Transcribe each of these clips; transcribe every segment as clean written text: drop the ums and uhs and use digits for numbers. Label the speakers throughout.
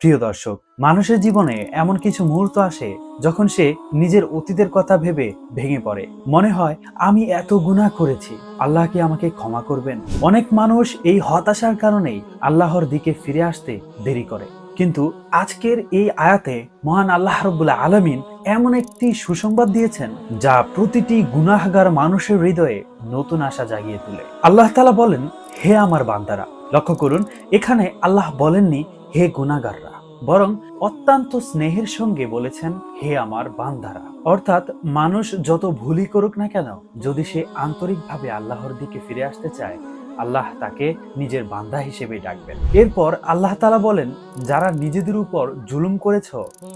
Speaker 1: প্রিয় দর্শক, মানুষের জীবনে এমন কিছু মুহূর্ত আসে যখন সে নিজের অতীতের কথা ভেবে ভেঙে পড়ে। মনে হয় আমি এত গুনাহ করেছি, আল্লাহ কি আমাকে ক্ষমা করবেন? অনেক মানুষ এই হতাশার কারণেই আল্লাহর দিকে ফিরে আসতে দেরি করে। কিন্তু আজকের এই আয়াতে মহান আল্লাহ রাব্বুল আলামিন এমন একটি সুসংবাদ দিয়েছেন যা প্রতিটি গুনাহগার মানুষের হৃদয়ে নতুন আশা জাগিয়ে তোলে। আল্লাহ তাআলা বলেন, হে আমার বান্দারা। লক্ষ্য করুন, এখানে আল্লাহ বলেননি হে গুনাহগাররা, বরং অত্যন্ত স্নেহের সঙ্গে বলেছেন হে আমার বান্দারা। অর্থাৎ মানুষ যত ভুলই করুক না কেন, যদি সে আন্তরিকভাবে আল্লাহর দিকে ফিরে আসতে চায়, আল্লাহ তাকে নিজের বান্দা হিসেবে ডাকবেন। এরপর আল্লাহ তাআলা বলেন, যারা নিজেদের উপর জুলুম করেছ,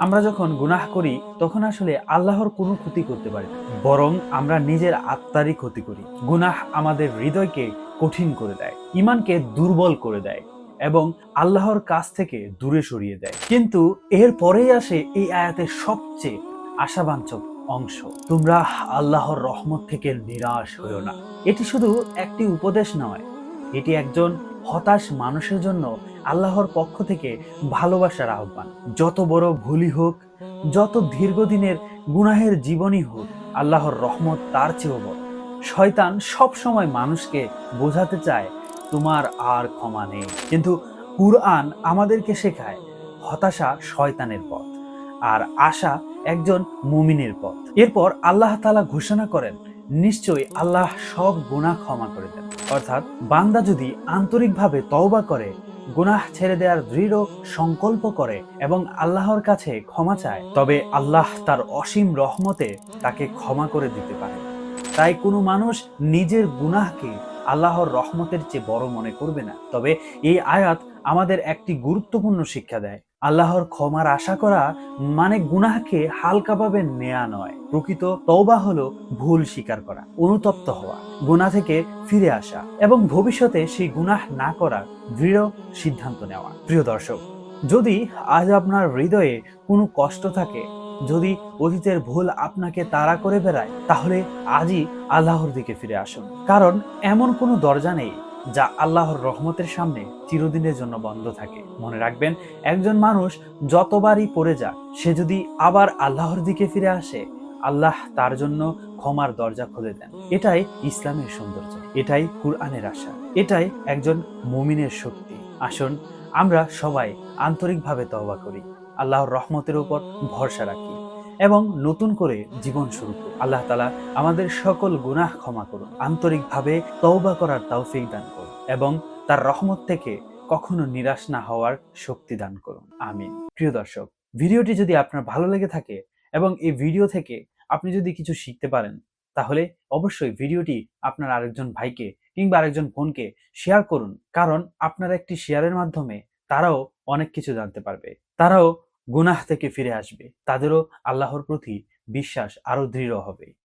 Speaker 1: আমরা যখন গুনাহ করি তখন আসলে আল্লাহর কোনো ক্ষতি করতে পারি না, বরং আমরা নিজের আত্মারই ক্ষতি করি। গুনাহ আমাদের হৃদয়কে কঠিন করে দেয়, ঈমানকে দুর্বল করে দেয় এবং আল্লাহর কাছ থেকে দূরে সরিয়ে দেয়। কিন্তু এর পরেই আসে এই আয়াতের সবচেয়ে আশাবাঞ্ছক অংশ, তোমরা আল্লাহর রহমত থেকে নিরাশ হইও না। এটি শুধু একটি উপদেশ নয়, এটি একজন হতাশ মানুষের জন্য আল্লাহর পক্ষ থেকে ভালোবাসার আহ্বান। যত বড় ভুলই হোক, যত দীর্ঘদিনের গুনাহের জীবনই হোক, আল্লাহর রহমত তার চেয়েও বড়। শয়তান সব সময় মানুষকে বোঝাতে চায় তোমার আর ক্ষমা নেই, কিন্তু কুরআন আমাদেরকে শেখায় হতাশা শয়তানের পথ আর আশা একজন মুমিনের পথ। এরপর আল্লাহ তাআলা ঘোষণা করেন, নিশ্চয়ই আল্লাহ সব গুনাহ ক্ষমা করে দেন। অর্থাৎ বান্দা যদি আন্তরিকভাবে তওবা করে, গুনাহ ছেড়ে দেওয়ার দৃঢ় সংকল্প করে এবং আল্লাহর কাছে ক্ষমা চায়, তবে আল্লাহ তার অসীম রহমতে তাকে ক্ষমা করে দিতে পারে। তাই কোনো মানুষ নিজের গুনাহকে আল্লাহর রহমতের চেয়ে বড় মনে করবে না। তবে এই আয়াত আমাদের একটি গুরুত্বপূর্ণ শিক্ষা দেয়, আল্লাহর ক্ষমার আশা করা মানে গুনাহকে হালকাভাবে নেয়া নয়। প্রকৃত তওবা হলো ভুল স্বীকার করা, অনুতপ্ত হওয়া, গুনাহ থেকে ফিরে আসা এবং ভবিষ্যতে সেই গুনাহ না করার দৃঢ় সিদ্ধান্ত নেওয়া। প্রিয় দর্শক, যদি আজ আপনার হৃদয়ে কোনো কষ্ট থাকে, যদি অতীতের ভুল আপনাকে তাড়া করে বেড়ায়, তাহলে আজই আল্লাহর দিকে ফিরে আসুন। কারণ এমন কোনো দরজা নেই যা আল্লাহর রহমতের সামনে চিরদিনের জন্য বন্ধ থাকে। মনে রাখবেন, একজন মানুষ যতবারই পড়ে যাক, সে যদি আবার আল্লাহর দিকে ফিরে আসে, আল্লাহ তার জন্য ক্ষমার দরজা খুলে দেন। এটাই ইসলামের সৌন্দর্য, এটাই কুরআনের আশা, এটাই একজন মুমিনের শক্তি। আসুন আমরা সবাই আন্তরিকভাবে তওবা করি, আল্লাহর রহমতের উপর ভরসা রাখি এবং নতুন করে জীবন শুরু করি। আল্লাহ তাআলা আমাদের সকল গুনাহ ক্ষমা করুন, আন্তরিকভাবে তওবা করার তৌফিক দান করুন এবং তার রহমত থেকে কখনো নিরাশ না হওয়ার শক্তি দান করুন। আমিন। প্রিয় দর্শক, ভিডিওটি যদি আপনার ভালো লেগে থাকে এবং এই ভিডিও থেকে আপনি যদি কিছু শিখতে পারেন, তাহলে অবশ্যই ভিডিওটি আপনার আরেকজন ভাইকে কিংবা আরেকজন বোনকে শেয়ার করুন। কারণ আপনার একটি শেয়ারের মাধ্যমে তারাও অনেক কিছু জানতে পারবে, তারাও গুনাহ থেকে ফিরে আসবে, তাদেরও আল্লাহর প্রতি বিশ্বাস আরো দৃঢ় হবে।